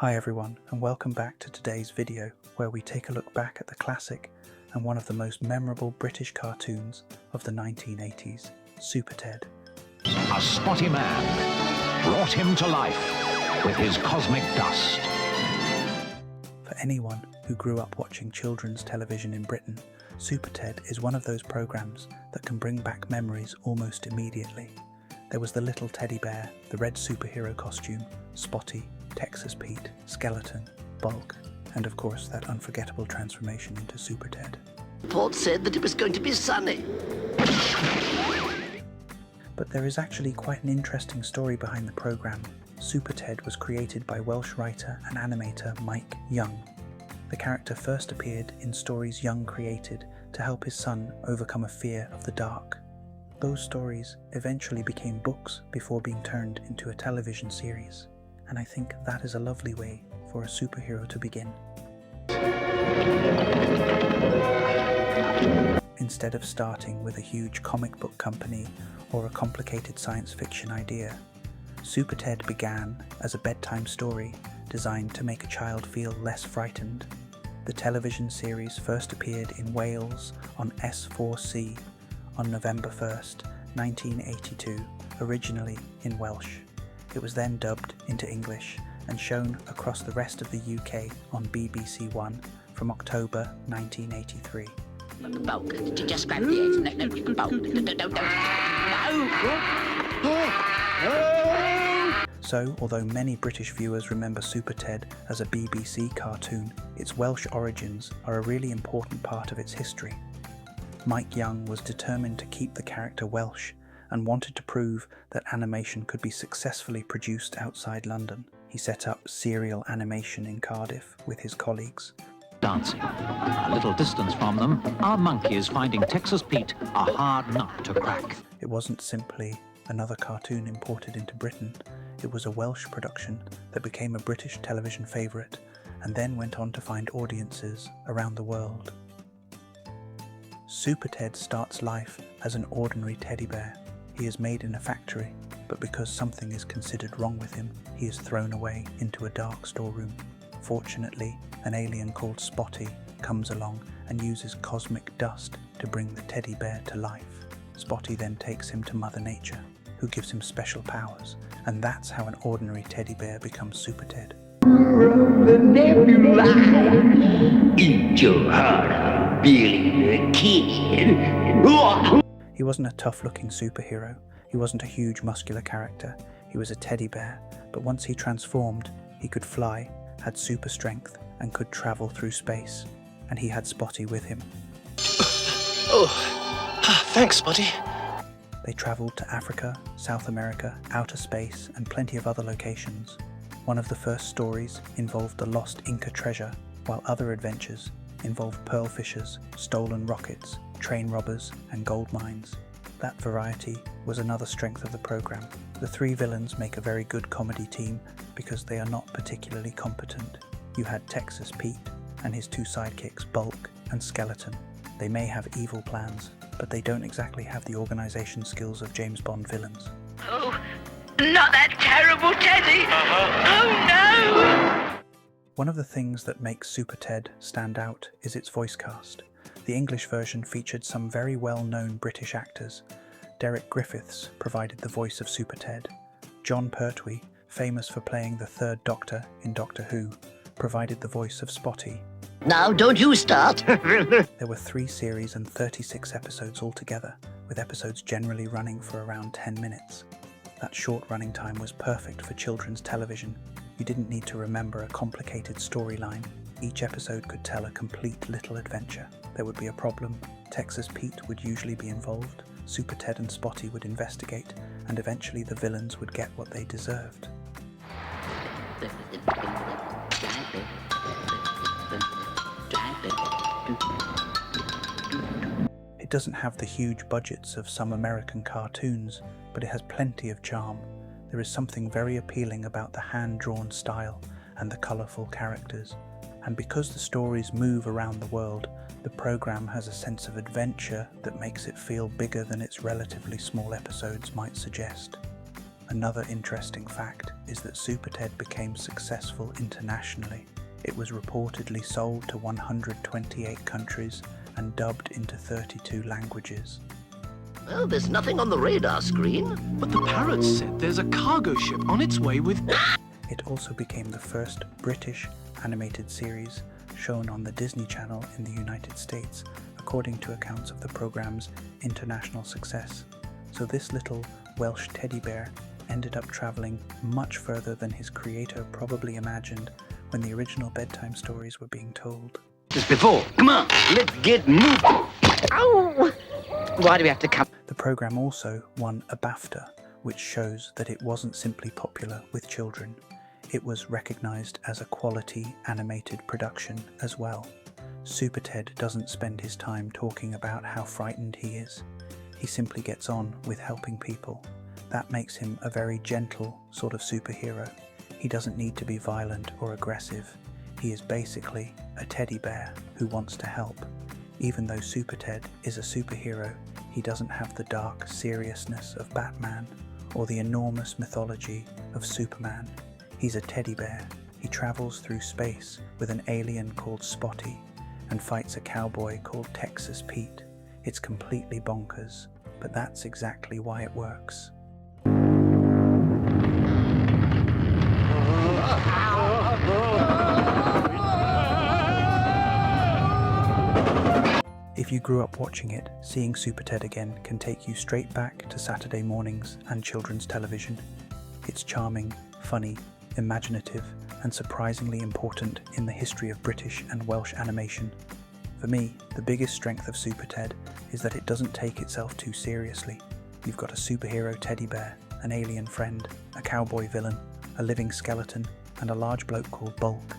Hi everyone, and welcome back to today's video where we take a look back at the classic and one of the most memorable British cartoons of the 1980s, SuperTed. A spotty man brought him to life with his cosmic dust. For anyone who grew up watching children's television in Britain, SuperTed is one of those programs that can bring back memories almost immediately. There was the little teddy bear, the red superhero costume, Spotty, Texas Pete, Skeleton, Bulk, and of course that unforgettable transformation into SuperTed. Report said that it was going to be sunny. But there is actually quite an interesting story behind the programme. SuperTed was created by Welsh writer and animator Mike Young. The character first appeared in stories Young created to help his son overcome a fear of the dark. Those stories eventually became books before being turned into a television series. And I think that is a lovely way for a superhero to begin. Instead of starting with a huge comic book company or a complicated science fiction idea, SuperTed began as a bedtime story designed to make a child feel less frightened. The television series first appeared in Wales on S4C on November 1st, 1982, originally in Welsh. It was then dubbed into English and shown across the rest of the UK on BBC One from October 1983. Bulk, just grab the eggs. No, Bulk, no. So, although many British viewers remember SuperTed as a BBC cartoon, its Welsh origins are a really important part of its history. Mike Young was determined to keep the character Welsh and wanted to prove that animation could be successfully produced outside London. He set up serial animation in Cardiff with his colleagues. Dancing. A little distance from them, our monkeys finding Texas Pete a hard nut to crack. It wasn't simply another cartoon imported into Britain, it was a Welsh production that became a British television favourite and then went on to find audiences around the world. SuperTed starts life as an ordinary teddy bear. He is made in a factory, but because something is considered wrong with him, he is thrown away into a dark storeroom. Fortunately, an alien called Spotty comes along and uses cosmic dust to bring the teddy bear to life. Spotty then takes him to Mother Nature, who gives him special powers, and that's how an ordinary teddy bear becomes SuperTed. The nebula into her, Billy the Kid. He wasn't a tough-looking superhero, he wasn't a huge muscular character, he was a teddy bear, but once he transformed, he could fly, had super strength, and could travel through space, and he had Spotty with him. Thanks, Spotty. They travelled to Africa, South America, outer space, and plenty of other locations. One of the first stories involved the lost Inca treasure, while other adventures involved pearl fishers, stolen rockets, train robbers, and gold mines. That variety was another strength of the programme. The three villains make a very good comedy team because they are not particularly competent. You had Texas Pete and his two sidekicks, Bulk and Skeleton. They may have evil plans, but they don't exactly have the organisation skills of James Bond villains. Oh, not that terrible Teddy! Oh no! One of the things that makes SuperTed stand out is its voice cast. The English version featured some very well-known British actors. Derek Griffiths provided the voice of SuperTed. John Pertwee, famous for playing the Third Doctor in Doctor Who, provided the voice of Spotty. Now, don't you start. There were 3 series and 36 episodes altogether, with episodes generally running for around 10 minutes. That short running time was perfect for children's television. You didn't need to remember a complicated storyline. Each episode could tell a complete little adventure. There would be a problem, Texas Pete would usually be involved, SuperTed and Spotty would investigate, and eventually the villains would get what they deserved. It doesn't have the huge budgets of some American cartoons, but it has plenty of charm. There is something very appealing about the hand-drawn style and the colourful characters. And because the stories move around the world, the programme has a sense of adventure that makes it feel bigger than its relatively small episodes might suggest. Another interesting fact is that SuperTed became successful internationally. It was reportedly sold to 128 countries and dubbed into 32 languages. Well, there's nothing on the radar screen. But the parrot said there's a cargo ship on its way with... It also became the first British animated series shown on the Disney Channel in the United States, according to accounts of the program's international success. So this little Welsh teddy bear ended up traveling much further than his creator probably imagined when the original bedtime stories were being told. Just before. Come on, let's get moving. Ow! Why do we have to come? The program also won a BAFTA, which shows that it wasn't simply popular with children. It was recognized as a quality animated production as well. SuperTed doesn't spend his time talking about how frightened he is. He simply gets on with helping people. That makes him a very gentle sort of superhero. He doesn't need to be violent or aggressive. He is basically a teddy bear who wants to help. Even though SuperTed is a superhero, he doesn't have the dark seriousness of Batman or the enormous mythology of Superman. He's a teddy bear. He travels through space with an alien called Spotty and fights a cowboy called Texas Pete. It's completely bonkers, but that's exactly why it works. If you grew up watching it, seeing SuperTed again can take you straight back to Saturday mornings and children's television. It's charming, funny, imaginative, and surprisingly important in the history of British and Welsh animation. For me, the biggest strength of SuperTed is that it doesn't take itself too seriously. You've got a superhero teddy bear, an alien friend, a cowboy villain, a living skeleton, and a large bloke called Bulk.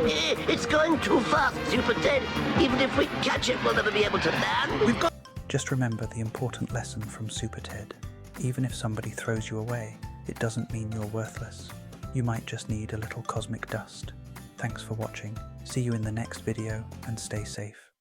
It's going too fast, SuperTed. Even if we catch it, we'll never be able to land. Just remember the important lesson from SuperTed. Even if somebody throws you away, it doesn't mean you're worthless. You might just need a little cosmic dust. Thanks for watching. See you in the next video and stay safe.